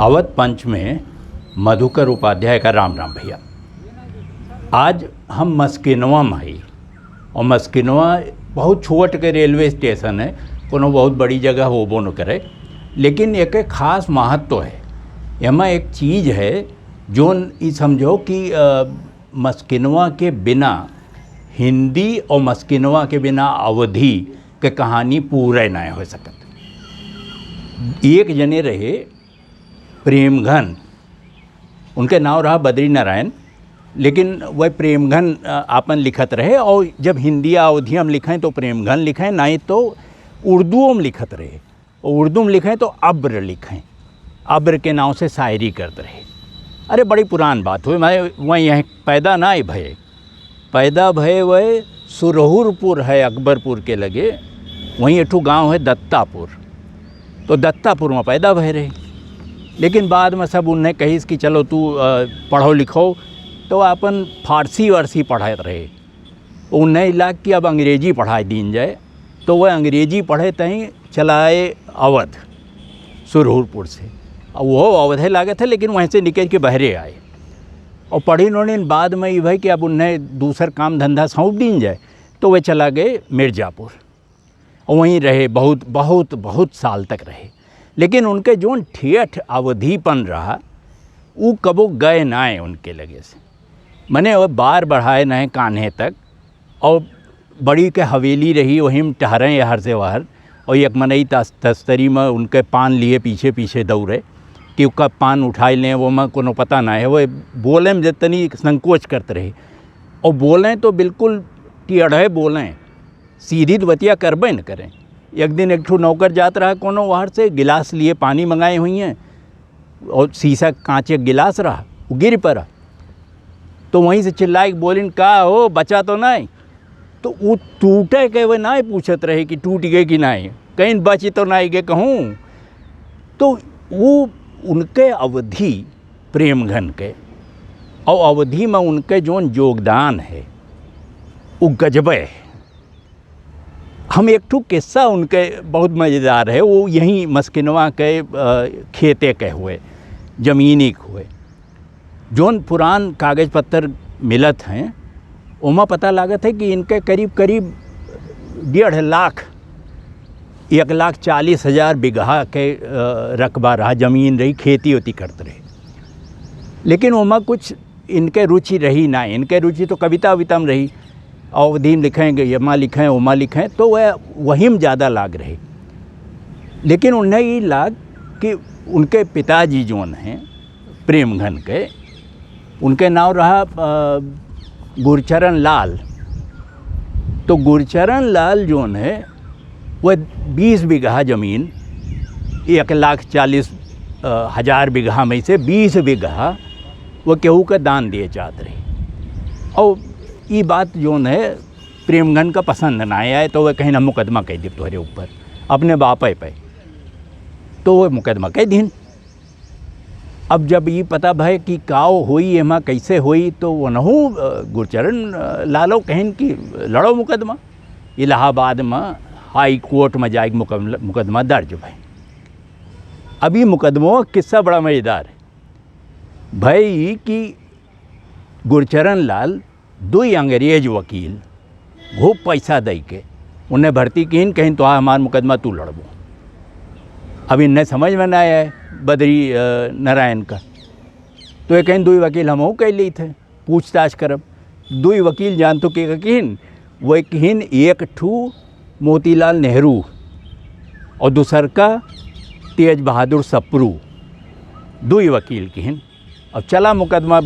अवध पंच में मधुकर उपाध्याय का राम राम भैया। आज हम मस्किनवा में आई और मस्किनवा बहुत छोट के रेलवे स्टेशन है, कोनो बहुत बड़ी जगह होबो न करे, लेकिन एक खास महत्व है। एमा एक चीज़ है जोन ई समझो कि मस्किनवा के बिना हिंदी और मस्किनवा के बिना अवधी के कहानी पूरे ना हो सकत। एक जने रहे प्रेमघन, उनके नाम रहा बद्री नारायण, लेकिन वह प्रेमघन आपन लिखत रहे। और जब हिंदी अवधी हम लिखें तो प्रेमघन लिखें, नहीं तो उर्दू में लिखत रहे। और उर्दू में लिखें तो अब्र लिखें, अब्र के नाम से शायरी करते रहे। अरे बड़ी पुरान बात हुई। मैं वहीं यहाँ पैदा ना ही भये, पैदा भये वह सुरहुरपुर है अकबरपुर के लगे, वहीं एठू गांव है दत्तापुर। तो दत्तापुर में पैदा भये रहे, लेकिन बाद में सब उन्हें कहीस कि चलो तू पढ़ो लिखो, तो अपन फारसी वारसी पढ़ाते रहे। उन्हें इलाक कि अब अंग्रेजी पढ़ाई दीन जाए, तो वह अंग्रेजी पढ़े तहीं चलाए अवध सुरहुरपुर से। और वो अवधे लागे थे, लेकिन वहीं से निकल के बहरे आए और पढ़ी उन्होंने। बाद में ये भाई कि अब उन्हें दूसर काम धंधा सौंप दीन जाए, तो वे चला गए मिर्ज़ापुर और वहीं रहे, बहुत बहुत बहुत साल तक रहे। लेकिन उनके जो ठेठ अवधिपन रहा वो कबो गए ना है उनके लगे से। मैंने वह बार बढ़ाए न कान्हे तक, और बड़ी के हवेली रही, वहीं में टहरें हर से वहर। और एक मनई तस्तरी में उनके पान लिए पीछे पीछे दौड़े कि उसका पान उठाई लें, वो में कोनो पता ना है। वो बोलें में जितनी संकोच करते रहे, और बोलें तो बिल्कुल टेढ़े बोलें, सीधी बतिया करबे न करें। एक दिन एक ठू नौकर जात रहा कोनो वहाँ से, गिलास लिए पानी मंगाए हुई हैं और शीशा कांच एक गिलास रहा, वो गिर पड़ा। तो वहीं से चिल्लाए बोलिन का हो बचा तो नहीं। तो वो टूटे के वे ना पूछत रहे कि टूट गए कि नहीं, कहीं बची तो नहीं गए कहूँ। तो वो उनके अवधि प्रेमघन के और अवधि में उनके जो योगदान है वो गजबे है। हम एक ठू किस्सा उनके बहुत मज़ेदार है। वो यहीं मस्किनवा के खेते के हुए, ज़मीनी के हुए, जोन पुरान कागज़ पत्तर मिलत हैं, उमा पता लागत है कि इनके करीब करीब 1.5 लाख 1,40,000 बिगहा के रकबा रहा, ज़मीन रही, खेती होती करते रहे। लेकिन उमा कुछ इनके रुचि रही ना, इनके रुचि तो कविता विता में रही। अवधि में लिखेंगे, यमा लिखें, उमा लिखें, तो वह वहीं में ज़्यादा लाग रहे। लेकिन उन्हें ये लाग कि उनके पिताजी जोन हैं प्रेमघन के, उनके नाम रहा गुरचरण लाल। तो गुरचरण लाल जोन है वह 20 बिगहा ज़मीन, 1,40,000 बिगहा में से 20 बिगहा वह केहू का दान दिए जाते रहे। और ये बात जोन है प्रेमघन का पसंद ना आए, तो वह कहीं ना मुकदमा कह दी तुम्हारे ऊपर अपने बापे पे, तो वह मुकदमा कह दिन। अब जब ये पता भाई कि काओ हुई एमा कैसे हुई, तो वो नहू गुरचरण लालो कहें कि लड़ो मुकदमा। इलाहाबाद में हाई कोर्ट में जाए मुकदमा दर्ज भाई। अब ये मुकदमों किस्सा बड़ा मज़ेदार है भाई कि गुरचरण लाल 2 अंग्रेज वकील खूब पैसा दे के उन्हें भर्ती की, कहीं तो हमारा मुकदमा तू लड़बो। अब इन्हें समझ में ना आया है बद्री नारायण का, तो ये कहीं 2 वकील हम कह ली थे पूछताछ करब। 2 वकील जान तो के कहिन, वह कहिन एक ठू मोतीलाल नेहरू और दूसर का तेज बहादुर सप्रू, 2 वकील कहिन। अब चला मुकदमा,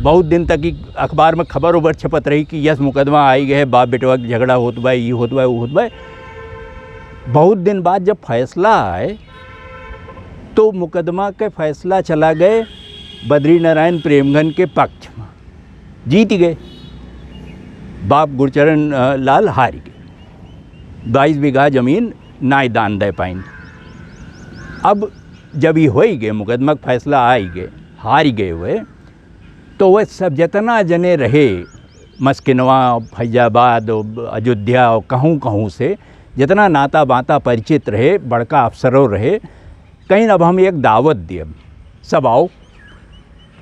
बहुत दिन तक ही अखबार में खबर उबर छपत रही कि यस मुकदमा आई गए, बाप बेटवा की झगड़ा होत बा, ये होत बा, वो होत बा। बहुत दिन बाद जब फैसला आए, तो मुकदमा के फैसला चला गए बद्री नारायण प्रेमघन के पक्ष में, जीत गए। बाप गुरचरण लाल हार गए, 22 बिगहा ज़मीन ना दान दे पाइन। अब जब ये हो ही गए, मुकदमा का फैसला आ ही गए, हार गए हुए, तो वह सब जितना जने रहे मस्किनवा, फैजाबाद, अयोध्या और कहूँ कहूँ से जितना नाता बाता परिचित रहे, बड़का अफसरों रहे, कहीं अब हम एक दावत दिए सब आओ।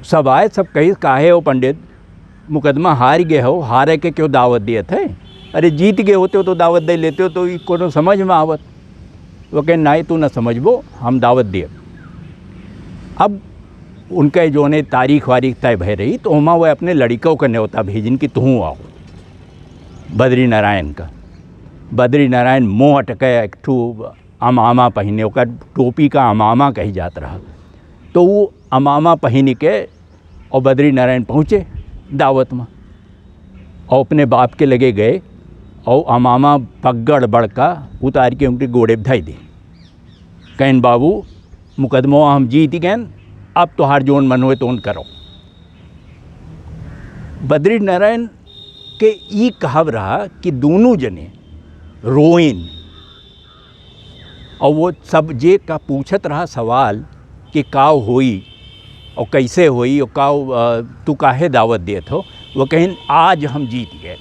सब आए, सब कही काहे हो पंडित, मुकदमा हार गए हो, हारे के क्यों दावत दिए थे? अरे जीत गए होते हो तो दावत दे लेते हो, तो ये कोनो समझ में आवत। वो कहे नहीं तू न समझबो, हम दावत दिए। अब उनके जो ने तारीख वारीख तय भय रही, तो वहाँ वह अपने लड़कों का न्योता भेजिन कि तू आओ। बद्री नारायण का, बद्री नारायण मुँह अटके, एक ठू अमामा पहने, ओकर टोपी का अमामा कही जात रहा। तो वो अमामा पहन के और बद्री नारायण पहुँचे दावत में, और अपने बाप के लगे गए और अमामा पगड़ बड़का उतार के उनके गोड़े बधाई दी। कहन बाबू मुकदमा हम जीत गए, अब तो हार जोन मन हुए तो उन करो। बद्री नारायण के ये कहाव रहा कि दोनों जने रोइन, और वो सब जे का पूछत रहा सवाल कि काव होई और कैसे होई और काव तू काहे दावत देत हो। वो कहें आज हम जीत गए,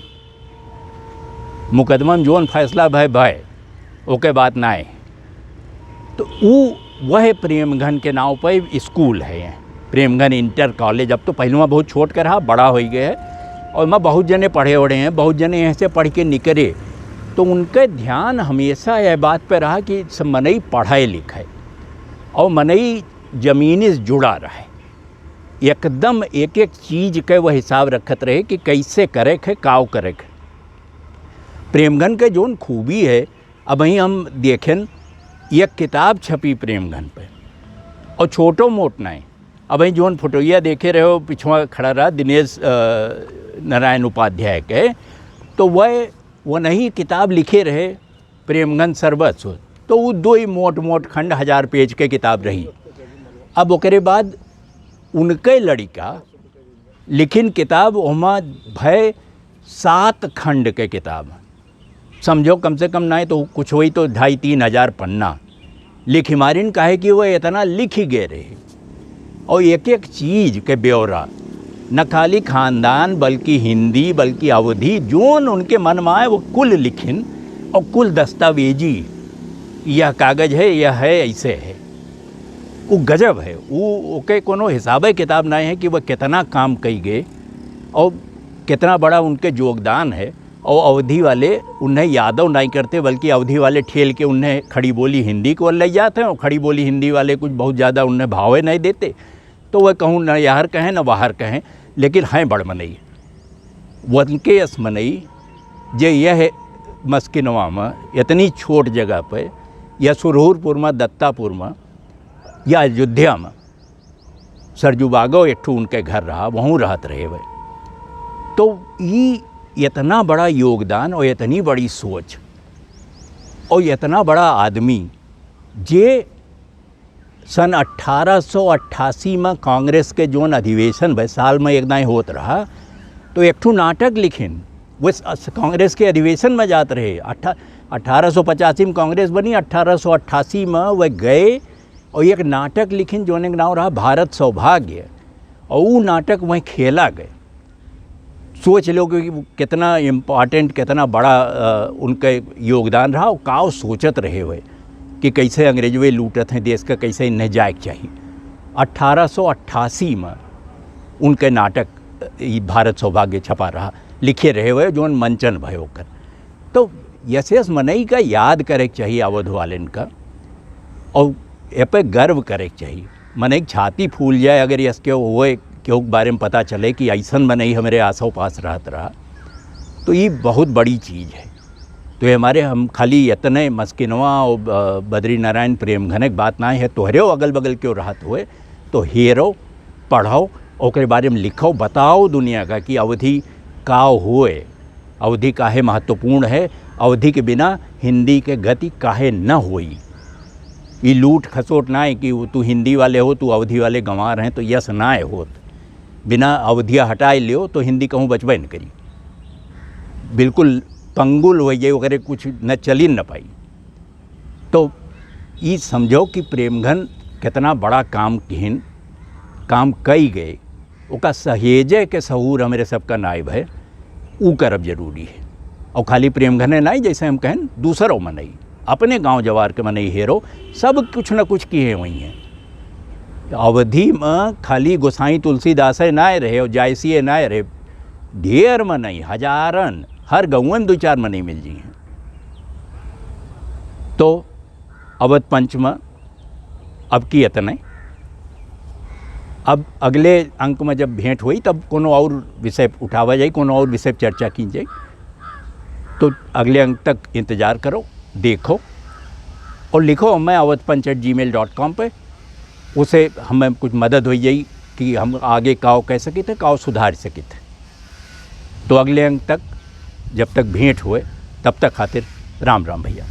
मुकदमा में जोन फैसला भय ओके बात ना है। तो वो वह प्रेमघन के नाव पर स्कूल है, प्रेमघन इंटर कॉलेज। अब तो पहलुआ बहुत छोट के रहा, बड़ा हो गए है, और मैं बहुत जने पढ़े ओढ़े हैं, बहुत जने यहाँ से पढ़ के निकले। तो उनके ध्यान हमेशा यह बात पर रहा कि सब मनई पढ़ाए लिखे और मनई ज़मीनी से जुड़ा रहे, एकदम एक एक चीज़ के वह हिसाब रखत रहे कि कैसे करे खे, काव करे खे। प्रेमघन के जोन खूबी है, अब वहीं हम देखें एक किताब छपी प्रेमघन पे, और छोटो मोट नहीं। अब वहीं जोन फोटोइया देखे रहे हो पिछवा खड़ा रहा दिनेश नारायण उपाध्याय के, तो वह नहीं किताब लिखे रहे प्रेमघन सर्वस्व। तो वो दो ही मोट मोट खंड 1000 पेज के किताब रही। अब ओकरे बाद उनके लड़का लिखिन किताब, वहाँ भय 7 खंड के किताब, समझो कम से कम ना तो कुछ हुई तो 2,5-3 हज़ार पन्ना लिखी मारिन। काहे कि वह इतना लिख ही गए रहे, और एक एक चीज़ के ब्यौरा, न खाली ख़ानदान बल्कि हिंदी बल्कि अवधि, जोन उनके मन में आए वो कुल लिखिन, और कुल दस्तावेजी, यह कागज़ है, यह है, ऐसे है। वो गजब है, वो ओके कोनो हिसाबे किताब नहीं है कि वह कितना काम कई गए और कितना बड़ा उनके योगदान है। और अवधि वाले उन्हें यादव नहीं करते, बल्कि अवधि वाले ठेल के उन्हें खड़ी बोली हिंदी को ले जाते हैं, और खड़ी बोली हिंदी वाले कुछ बहुत ज़्यादा उन्हें भावे नहीं देते। तो वह कहूँ न यार कहें न बाहर कहें, लेकिन हैं बड़ मनई। उनके यस मनई जे यह मस्किनवा में इतनी छोट जगह पर, या सुरहुरपुर में, दत्तापुर में, या अयोध्या में, सरजूबागो एक ठू उनके घर रहा, वहाँ रहत रहे हुए। तो ये इतना बड़ा योगदान और इतनी बड़ी सोच और इतना बड़ा आदमी, जे सन 1888 में कांग्रेस के जोन अधिवेशन भाई साल में एक दाएँ होत रहा, तो एक ठू नाटक लिखिन, वो कांग्रेस के अधिवेशन में जात रहे। 1885 में कांग्रेस बनी, 1888 में वह गए और एक नाटक लिखिन जोने का नाम रहा भारत सौभाग्य, और वो नाटक वहीं खेला गए। सोच लो कि कितना इम्पॉर्टेंट, कितना बड़ा उनका योगदान रहा, और काव सोचत रहे हुए कि कैसे अंग्रेजवे लूटत हैं देश का, कैसे इन्हें जाए चाहिए। 1888 में उनके नाटक भारत सौभाग्य छपा रहा, लिखे रहे हुए जोन मंचन भय होकर। तो यशेष मनई का याद करे चाहिए अवध वालन का, और ये पे गर्व करे चाहिए। मनई छाती फूल जाए अगर इसके हुए क्यों बारे में पता चले कि ऐसा मनई हमारे आसों पास रहत रहा, तो ये बहुत बड़ी चीज़ है। तो ये हमारे हम खाली इतने मस्किनवा और बद्री नारायण प्रेमघन की बात ना है, तोहरे अगल बगल क्यों रहत हुए, तो हेरो पढ़ो, और बारे में लिखो, बताओ दुनिया का कि अवधि का हुए, अवधि काहे महत्वपूर्ण है, अवधि के बिना हिंदी के गति काहे न हुई। ये लूट खसोट ना है कि तू हिंदी वाले हो, तू अवधि वाले गंवार हैं, तो यस ना है होत। बिना अवधिया हटाए लियो तो हिंदी कहूँ बचबे न करी, बिल्कुल पंगुल हो जाए, वगैरह कुछ न चली न पाई। तो ये समझो कि प्रेमघन कितना बड़ा काम किन, काम कई गए, उसका सहेजे के सहूर हमारे सबका नायब है, वो करब जरूरी है। और खाली प्रेमघने नहीं, जैसे हम कहें दूसरों में नहीं, अपने गांव जवार के में नहीं हेरो, सब कुछ न कुछ किए हुई हैं। अवधि में खाली गोसाई तुलसीदास ना रहे और जायसी ना रहे, ढेर में नहीं, हजारन, हर गाँव में 2-4 मनी मिल जी हैं। तो अवध पंच में अब की इतने, अब अगले अंक में जब भेंट हुई तब कोनो और विषय उठावा जाए, कोनो और विषय चर्चा की जाए। तो अगले अंक तक इंतज़ार करो, देखो और लिखो हमें awadhpanch@gmail.com पे। उसे हमें कुछ मदद हो जाए कि हम आगे काव कह सके थे, काव सुधार सके थे। तो अगले अंक तक जब तक भेंट हुए तब तक खातिर राम राम भैया।